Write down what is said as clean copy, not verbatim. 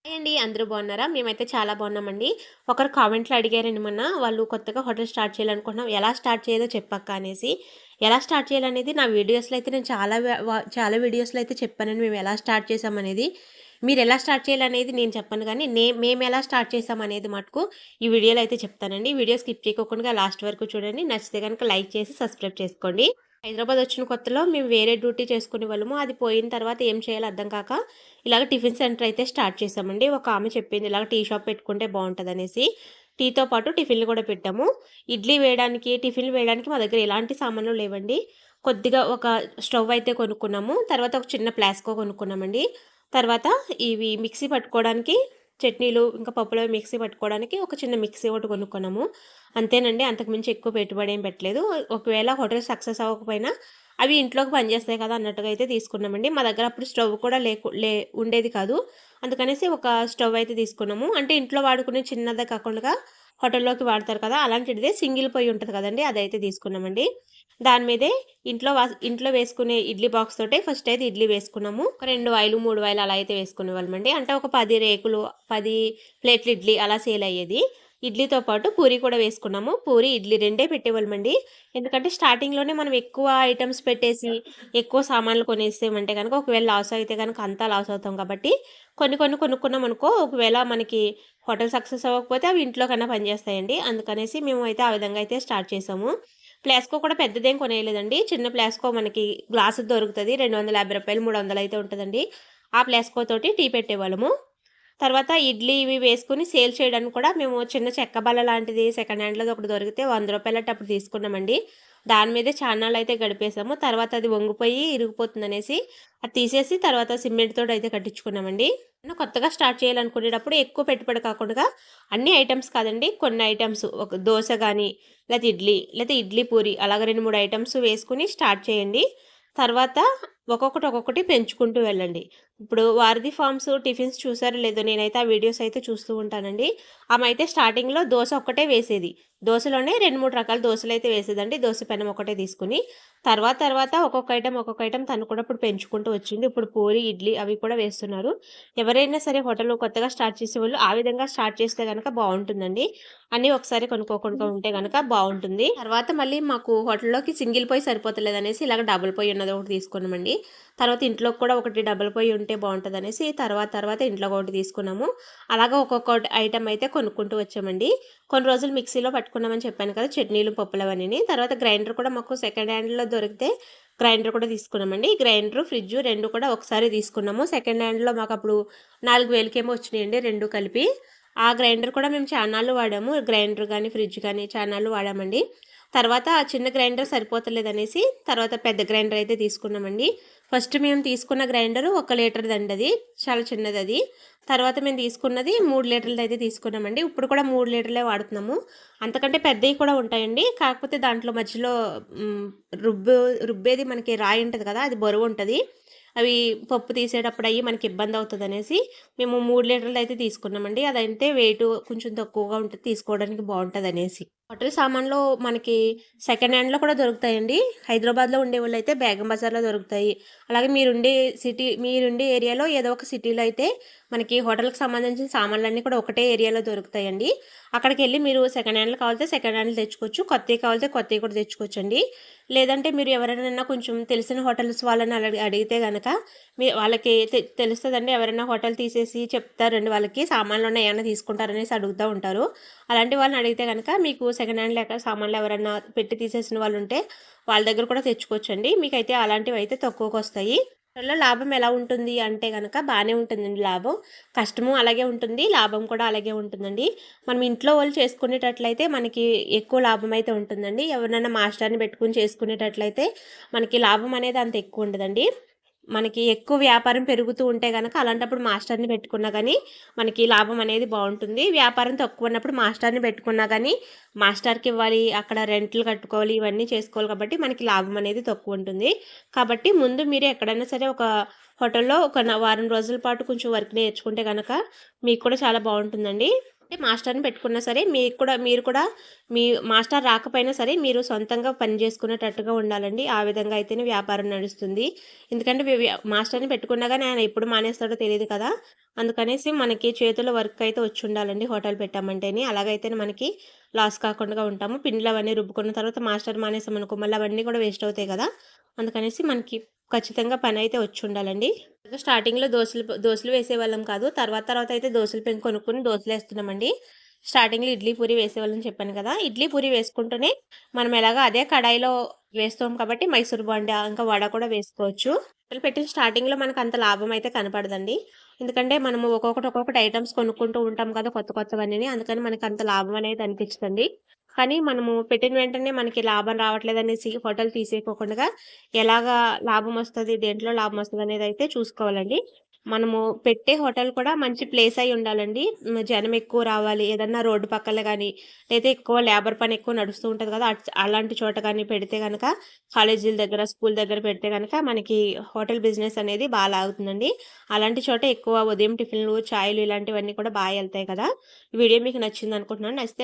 Hi అండి. అందరూ బాగున్నారా? మేమైతే చాలా బాగున్నామండి. ఒకరు కామెంట్‌లో అడిగారండి మొన్న. వాళ్ళు కొత్తగా హోటల్ స్టార్ట్ చేయాలనుకుంటున్నాం. ఎలా స్టార్ట్ చేయాలో చెప్పక్క అనేసి. ఎలా స్టార్ట్ చేయాలనేది నా వీడియోస్‌లో అయితే నేను చాలా వీడియోస్‌లో అయితే చెప్పానండి. మేము ఎలా స్టార్ట్ చేసామనేది. మీరెలా స్టార్ట్ చేయాలనేది నేను చెప్పను గానీ, మేమెలా స్టార్ట్ చేసామనేది మటుకు ఈ వీడియోలో అయితే చెప్తానండి. వీడియో స్కిప్ చేయకోకుండా లాస్ట్ వరకు చూడండి. నచ్చితే గనుక లైక్ చేసి సబ్స్క్రైబ్ చేసుకోండి. హైదరాబాద్ వచ్చిన కొత్తలో మేము వేరే డ్యూటీ చేసుకునేవాళ్ళము. అది పోయిన తర్వాత ఏం చేయాలో అర్థం కాక ఇలాగ టిఫిన్ సెంటర్ అయితే స్టార్ట్ చేశామండి. ఒక ఆమె చెప్పింది ఇలాగ టీ షాప్ పెట్టుకుంటే బావుంటదనేసి. టీతో పాటు టిఫిన్‌లు కూడా పెట్టాము. ఇడ్లీ వేయడానికి, టిఫిన్‌లు వేయడానికి మా దగ్గర ఎలాంటి సామాన్లు లేవండి. కొద్దిగా ఒక స్టవ్ అయితే కొనుక్కున్నాము. తర్వాత ఒక చిన్న ప్లాస్కో కొనుక్కున్నామండి. తర్వాత ఇవి మిక్సీ పట్టుకోవడానికి చట్నీలు, ఇంకా పప్పులవి మిక్సీ పట్టుకోవడానికి ఒక చిన్న మిక్సీ ఒకటి కొనుక్కున్నాము. అంతేనండి. అంతకు మించి ఎక్కువ పెట్టుబడి ఏం పెట్టలేదు. ఒకవేళ హోటల్ సక్సెస్ అవ్వకపోయినా అవి ఇంట్లోకి పనిచేస్తాయి కదా అన్నట్టుగా అయితే తీసుకున్నామండి. మా దగ్గర అప్పుడు స్టవ్ కూడా ఉండేది కాదు. అందుకనేసి ఒక స్టవ్ అయితే తీసుకున్నాము. అంటే ఇంట్లో వాడుకునే చిన్నదే కాకుండా హోటల్‌లోకి వాడతారు కదా! అలాంటిదే సింగిల్ పొయ్యి ఉంటది కదండీ! అదైతే తీసుకున్నామండి. దాని మీదే ఇంట్లో వేసుకునే ఇడ్లీ బాక్స్ తోటే ఫస్ట్ అయితే ఇడ్లీ వేసుకున్నాము. ఒక 2 వాయిలు, 3 వాయిలు అలా అయితే వేసుకునేవాళ్ళమండి. అంటే ఒక 10 రేకులు, 10 ప్లేట్‌లు ఇడ్లీ అలా సేల్ అయ్యేది. ఇడ్లీతో పాటు పూరి కూడా వేసుకున్నాము. పూరి, ఇడ్లీ రెండే పెట్టేవాళ్ళమండి. ఎందుకంటే స్టార్టింగ్‌లోనే మనం ఎక్కువ ఐటెమ్స్ పెట్టేసి, ఎక్కువ సామాన్లు కొనేసామంటే గనక ఒకవేళ లాస్ అయితే గనక అంతా లాస్ అవుతాం కాబట్టి, కొన్ని కొన్ని కొనుక్కున్నామనుకో ఒకవేళ మనకి హోటల్ సక్సెస్ అవ్వకపోతే అవి ఇంట్లో కన్నా పనిచేస్తాయండి. అందుకనేసి మేము అయితే ఆ విధంగా అయితే స్టార్ట్ చేసాము. ప్లాస్కో కూడా పెద్దదేం కొనేయలేదండి. చిన్న ప్లాస్కో మనకి గ్లాసుది దొరుకుతది. రూ. 250, 300 అయితే ఉంటదండి. ఆ ప్లాస్కో తోటి టీ పెట్టేవాళ్ళము. తర్వాత ఇడ్లీ ఇవి వేసుకొని సేల్ చేయడానికి కూడా మేము చిన్న చెక్క బల్ల లాంటిది సెకండ్ హ్యాండ్‌లోది ఒకటి దొరికితే రూ. 100 అప్పుడు తీసుకున్నామండి. దాని మీదే చాన్నాళ్ళైతే గడిపేసాము. తర్వాత అది వంగిపోయి ఇరిగిపోతుందనేసి అది తీసేసి తర్వాత సిమెంట్ తోటయితే కట్టించుకున్నామండి. కొత్తగా స్టార్ట్ చేయాలనుకునేటప్పుడు ఎక్కువ పెట్టుబడి కాకుండా అన్ని ఐటెమ్స్ కాదండి. కొన్ని ఐటెమ్స్ ఒక దోస గాని, లేతే ఇడ్లీ పూరి అలాగ 2, 3 ఐటెమ్స్ వేసుకొని స్టార్ట్ చేయండి. తర్వాత ఒక్కొక్కటి పెంచుకుంటూ వెళ్ళండి. ఇప్పుడు వారధి ఫార్మ్స్ టిఫిన్స్ చూసారో లేదో నేనైతే ఆ వీడియోస్ అయితే చూస్తూ ఉంటానండి. ఆమె అయితే స్టార్టింగ్‌లో దోస ఒక్కటే వేసేది. దోసలోనే 2, 3 రకాల దోసలైతే వేసేదండి. దోస పెనం ఒకటే తీసుకొని. తర్వాత ఒక్కొక్క ఐటెమ్ తను కూడా ఇప్పుడు పెంచుకుంటూ వచ్చింది. ఇప్పుడు పూరి, ఇడ్లీ అవి కూడా వేస్తున్నారు. ఎవరైనా సరే హోటల్‌లో కొత్తగా స్టార్ట్ చేసేవాళ్ళు ఆ విధంగా స్టార్ట్ చేస్తే గనక బావుంటుందండి. అన్నీ ఒకసారి కొనుక్కోకుండా ఉంటే గనక బావుంటుంది. తర్వాత మళ్ళీ మాకు హోటల్‌లోకి సింగిల్ పొయ్యి సరిపోతలేదనేసి ఇలాగ డబుల్ పొయ్యి ఉన్నది ఒకటి తీసుకున్నామండి. తర్వాత ఇంట్లోకి కూడా ఒకటి డబుల్ పొయ్యి ఉంటే బావుంటదనేసి తర్వాత ఇంట్లోకి ఒకటి తీసుకున్నాము. అలాగా ఒక్కొక్క ఐటెమ్ అయితే కొనుక్కుంటూ వచ్చామండి. కొన్ని రోజులు మిక్సీలో పట్టుకున్నామని చెప్పాను కదా! చట్నీలు, పప్పులవన్నీని. తర్వాత గ్రైండర్ కూడా మాకు సెకండ్ హ్యాండ్‌లో దొరికితే గ్రైండర్ కూడా తీసుకున్నామండి. గ్రైండరు, ఫ్రిడ్జు 2 కూడా ఒకసారి తీసుకున్నాము. సెకండ్ హ్యాండ్‌లో మాకప్పుడు 4000కేమో వచ్చినాయండి 2 కలిపి. ఆ గ్రైండర్ కూడా మేము చాన్నాళ్ళు వాడాము. గ్రైండర్ గానీ, ఫ్రిడ్జ్ గానీ చాన్నాళ్ళు వాడామండి. తర్వాత ఆ చిన్న గ్రైండర్ సరిపోతలేదనేసి తర్వాత పెద్ద గ్రైండర్ అయితే తీసుకున్నామండి. ఫస్ట్ మేము తీసుకున్న గ్రైండరు 1 లీటర్‌దండది. చాలా చిన్నదది. తర్వాత మేము తీసుకున్నది 3 లీటర్లదయితే తీసుకున్నామండి. ఇప్పుడు కూడా 3 లీటర్లే వాడుతున్నాము. అంతకంటే పెద్దయి కూడా ఉంటాయండి. కాకపోతే దాంట్లో మధ్యలో హ్మ్, రుబ్బు రుబ్బేది మనకి రాయి ఉంటది కదా! అది బరువుంటది. అవి పప్పు తీసేటప్పుడు అయ్యి మనకి ఇబ్బందవుతదనేసి మేము 3 లీటర్లదయితే తీసుకున్నామండి. అదంటే వెయిటు కొంచెం తక్కువగా ఉంటది. తీసుకోవడానికి బావుంటదనేసి. హోటల్ సామాన్లు మనకి సెకండ్ హ్యాండ్‌లో కూడా దొరుకుతాయండి. హైదరాబాద్‌లో ఉండేవాళ్ళైతే బేగం బజార్‌లో దొరుకుతాయి. అలాగే మీరుండే ఏరియాలో ఏదో ఒక సిటీలో అయితే మనకి హోటల్‌కి సంబంధించిన సామాన్లన్నీ కూడా ఒకటే ఏరియాలో దొరుకుతాయండి. అక్కడికెళ్ళి మీరు సెకండ్ హ్యాండ్‌లు కావాలితే సెకండ్ హ్యాండ్‌లు తెచ్చుకోవచ్చు. కొత్తయి కావాలితే కొత్తయి కూడా తెచ్చుకోవచ్చండి. లేదంటే మీరు ఎవరైనా కొంచెం తెలిసిన హోటల్స్ వాళ్ళని అడిగితే గనక వాళ్ళకి తెలుస్తదండి. ఎవరైనా హోటల్ తీసేసి చెప్తారండి వాళ్ళకి సామాన్లున్నాయి ఏమన్నా తీసుకుంటారనేసి అడుగుతా ఉంటారు. అలాంటి వాళ్ళని అడిగితే గనక మీకు సెకండ్ హ్యాండ్ లేక సామాన్లు ఎవరన్నా పెట్టి తీసేసిన వాళ్ళుంటే వాళ్ళ దగ్గర కూడా తెచ్చుకోవచ్చండి. మీకైతే అలాంటివైతే తక్కువకొస్తాయి. దానిలో లాభం ఎలా ఉంటుంది అంటే గనక బానే ఉంటుందండి లాభం. కష్టము అలాగే ఉంటుంది. లాభం కూడా అలాగే ఉంటుందండి. మనం ఇంట్లో వాళ్ళు చేసుకునేటట్లయితే మనకి ఎక్కువ లాభమైతే ఉంటుందండి. ఎవరినైనా మాస్టర్‌ని పెట్టుకొని చేసుకునేటట్లయితే మనకి లాభం అనేది అంత ఎక్కువ ఉండదండి. మనకి ఎక్కువ వ్యాపారం పెరుగుతూ ఉంటే గనక అలాంటప్పుడు మాస్టర్‌ని పెట్టుకున్నా గానీ, మనకి లాభం అనేది బావుంటుంది. వ్యాపారం తక్కువున్నప్పుడు మాస్టర్‌ని పెట్టుకున్నా గానీ, మాస్టర్‌కివ్వాలి, అక్కడ రెంట్‌లు కట్టుకోవాలి, ఇవన్నీ చేసుకోవాలి కాబట్టి మనకి లాభం అనేది తక్కువుంటుంది. కాబట్టి ముందు మీరు ఎక్కడైనా సరే ఒక హోటల్‌లో ఒక వారం రోజుల పాటు కొంచెం వర్క్ నేర్చుకుంటే గనక మీకు కూడా చాలా బావుంటుందండి. అంటే మాస్టర్‌ని పెట్టుకున్నా సరే మీరు కూడా మీ మాస్టర్ రాకపోయినా సరే మీరు సొంతంగా పని జేసుకునేటట్టుగా ఉండాలండి. ఆ విధంగా అయితేనే వ్యాపారం నడుస్తుంది. ఎందుకంటే మాస్టర్‌ని పెట్టుకున్నా గానీ ఆయన ఎప్పుడు మానేస్తాడో తెలీదు కదా! అందుకనేసి మనకి చేతిలో వర్క్ అయితే వచ్చుండాలండి హోటల్ పెట్టామంటేని. అలాగైతేనే మనకి లాస్ కాకుండా ఉంటాము. పిండిలవన్నీ రుబ్బుకున్న తర్వాత మాస్టర్ మానేసామనుకో మళ్ళీ అవన్నీ కూడా వేస్ట్ అవుతాయి గదా! అందుకనేసి మనకి ఖచ్చితంగా పనైతే వచ్చుండాలండి. స్టార్టింగ్‌లో దోసలు వేసేవాళ్ళం కాదు. తర్వాత అయితే దోసల పెంకు కొనుక్కొని దోసలేస్తున్నామండి. స్టార్టింగ్‌లో ఇడ్లీ, పూరి వేసేవాళ్ళని చెప్పాను కదా! ఇడ్లీ, పూరి వేసుకుంటూనే మనం ఎలాగో అదే కడాయిలో వేస్తాం కాబట్టి మైసూర్ బోండా, ఇంకా వడ కూడా వేసుకోవచ్చు. పెట్టిన స్టార్టింగ్‌లో మనకంత లాభం అయితే కనపడదండి. ఎందుకంటే మనము ఒక్కొక్కటి ఐటెమ్స్ కొనుక్కుంటూ ఉంటాం కదా! కొత్తవన్నీని. అందుకని మనకంత లాభం అనేది అనిపించదండి. కానీ మనము పెట్టిన వెంటనే మనకి లాభం రావట్లేదనేసి హోటల్ తీసేయకోకుండా ఎలాగా లాభమొస్తది, దేంట్లో లాభమొస్తదనేదైతే చూసుకోవాలండి. మనము పెట్టే హోటల్ కూడా మంచి ప్లేస్ అయ్యి ఉండాలండి. జనం ఎక్కువ రావాలి. ఏదన్నా రోడ్డు పక్కల గాని, లేదా ఎక్కువ లేబర్ పని ఎక్కువ నడుస్తూ ఉంటది కదా! అలాంటి చోట గాని పెడితే గనక కాలేజీల దగ్గర, స్కూల్ దగ్గర పెడితే గనక మనకి హోటల్ బిజినెస్ అనేది లాగుతుందండి. అలాంటి చోట ఎక్కువ ఉదయం టిఫిన్‌లు, చాయలు ఇలాంటివన్నీ కూడా ఎళ్తాయి కదా! ఈ వీడియో మీకు నచ్చిందనుకుంటున్నాను. నచ్చితే